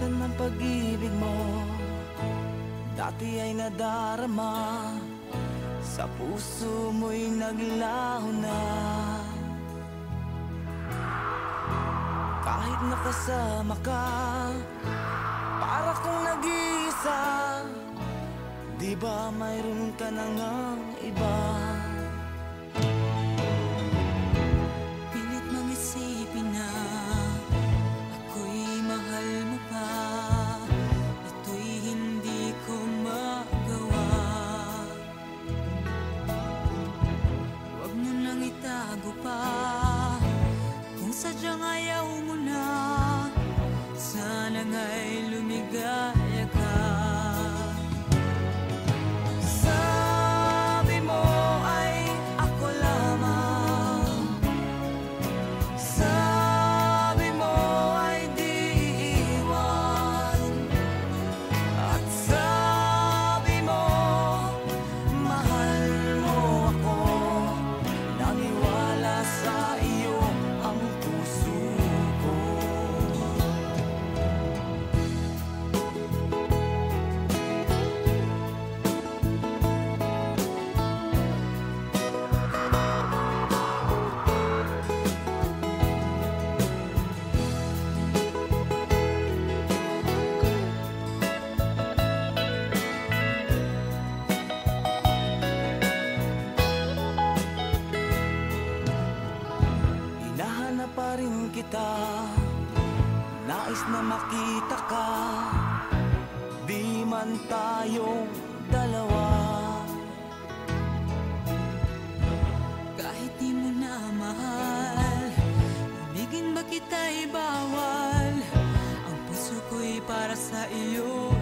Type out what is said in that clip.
Asan ang pag-ibig mo? Dati ay nadarama, sa puso mo'y naglaho na. Kahit nakasama ka, para kong nag-iisa. Di ba mayroon ka na ngang iba? Pilit mang isipin na ako'y mahal mo pa. Ito'y hindi ko magawa. Huwag mo nang itago pa kung sadyang ayaw mo na. Sana nga'y lumigaya ka. Sabi mo ay ako lamang, sabi mo ay di iiwan, at sabi mo mahal mo ako. Naniwala sa iyo ang puso ko. Hinahanap pa rin kita, nais na makita ka. Di man tayong dalawa. Kahit di mo na mahal, ibigin ba kita'y bawal? Ang puso ko'y para sa iyo.